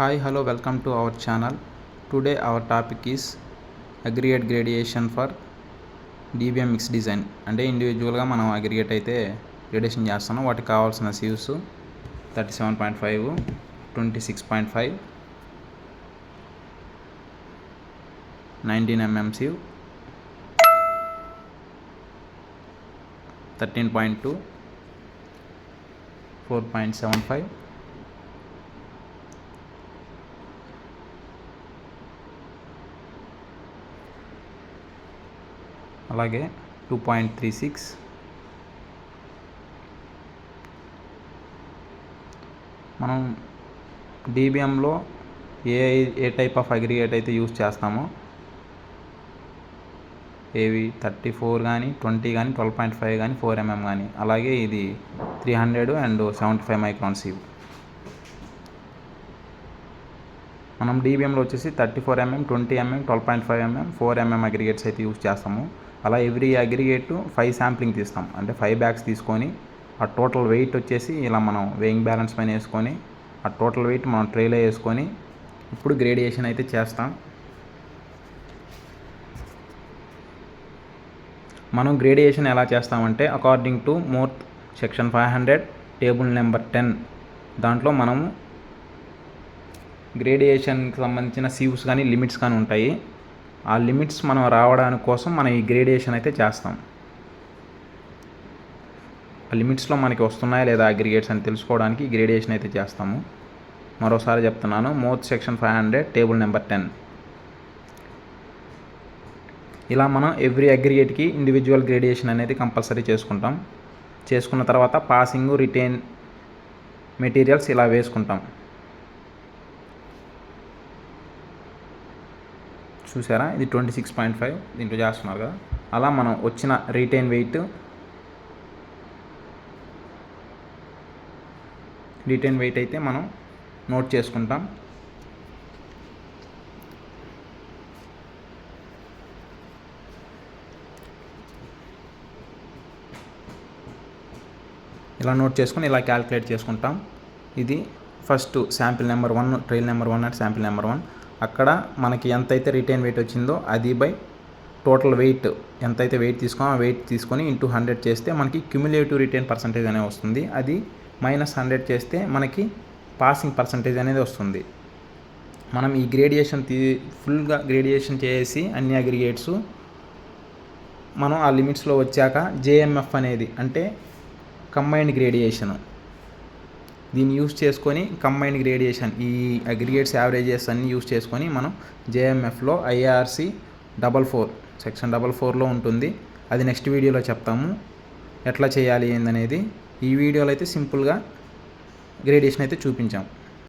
Hi, hello, welcome to our channel. Today our topic is aggregate gradation for DBM mix design. అంటే ఇండివిజువల్గా మనం aggregate అయితే gradation చేస్తున్నాం. వాటికి కావాల్సిన సీవ్స్ 37.5, 26.5, 19 mm sieve, 13.2, 4.75, అలాగే 2.36, మనం డీబీఎంలో ఏ టైప్ ఆఫ్ అగ్రిగేట్ అయితే యూజ్ చేస్తామో ఏవి 34 కానీ 20 కానీ 12.5 కానీ 4 mm కానీ, అలాగే ఇది 300 అండ్ 75 మైక్రాన్ సీవ్. మనం డీబీఎంలో వచ్చేసి 34 mm, 20 mm, 12.5 mm, 4 mm aggregates అయితే యూజ్ చేస్తాము. అలా ఎవ్రీ అగ్రిగేట్ 5 శాంప్లింగ్ తీస్తాం. అంటే 5 బ్యాగ్స్ తీసుకొని ఆ టోటల్ వెయిట్ వచ్చేసి ఇలా మనం వెయింగ్ బ్యాలెన్స్ పైన వేసుకొని ఆ టోటల్ వెయిట్ మనం ట్రేలో వేసుకొని ఇప్పుడు గ్రేడియేషన్ అయితే చేస్తాం. మనం గ్రేడియేషన్ ఎలా చేస్తామంటే according to MoRTH section 500 table number 10 దాంట్లో మనము గ్రేడియేషన్కి సంబంధించిన సీవ్స్ కానీ లిమిట్స్ కానీ ఉంటాయి. ఆ లిమిట్స్ మనం రావడానికి కోసం మనం ఈ గ్రేడియేషన్ అయితే చేస్తాం. ఆ లిమిట్స్లో మనకి వస్తున్నాయా లేదా అగ్రిగేట్స్ అని తెలుసుకోవడానికి గ్రేడియేషన్ అయితే చేస్తాము. మరోసారి చెప్తున్నాను, మోర్త్ సెక్షన్ 500 టేబుల్ నెంబర్ 10. ఇలా మనం ఎవ్రీ అగ్రిగేట్కి ఇండివిజువల్ గ్రేడియేషన్ అనేది కంపల్సరీ చేసుకుంటాం. చేసుకున్న తర్వాత పాసింగ్, రిటైన్ మెటీరియల్స్ ఇలా వేసుకుంటాం. చూసారా, ఇది 26.5 దీంట్లో చేస్తున్నారు కదా. అలా మనం వచ్చిన రిటైన్ వెయిట్ అయితే మనం నోట్ చేసుకుంటాం. ఇలా నోట్ చేసుకుని ఇలా క్యాలిక్యులేట్ చేసుకుంటాం. ఇది first sample number 1, trial number 1 అంటే శాంపిల్ నెంబర్ 1. అక్కడ మనకి ఎంతైతే రిటైన్ వెయిట్ వచ్చిందో అది బై టోటల్ వెయిట్, ఎంతైతే వెయిట్ తీసుకున్నామో ఆ వెయిట్ తీసుకొని ఇంటూ 100 చేస్తే మనకి క్యుములేటివ్ రిటైన్ పర్సంటేజ్ అనేది వస్తుంది. అది -100 చేస్తే మనకి పాసింగ్ పర్సంటేజ్ అనేది వస్తుంది. మనం ఈ గ్రేడియేషన్ ఫుల్గా గ్రేడియేషన్ చేసి అన్ని అగ్రిగేట్స్ మనం ఆ లిమిట్స్లో వచ్చాక జేఎంఎఫ్ అనేది అంటే కంబైన్డ్ గ్రేడియేషన్, దీన్ని యూస్ చేసుకొని కంబైన్డ్ గ్రేడియేషన్ ఈ అగ్రిగేట్స్ యావరేజెస్ అన్నీ యూస్ చేసుకొని మనం జేఎంఎఫ్లో IARC 44 సెక్షన్ 44లో ఉంటుంది. అది నెక్స్ట్ వీడియోలో చెప్తాము ఎట్లా చేయాలి ఏందనేది. ఈ వీడియోలో అయితే సింపుల్గా గ్రేడియేషన్ అయితే చూపించాం.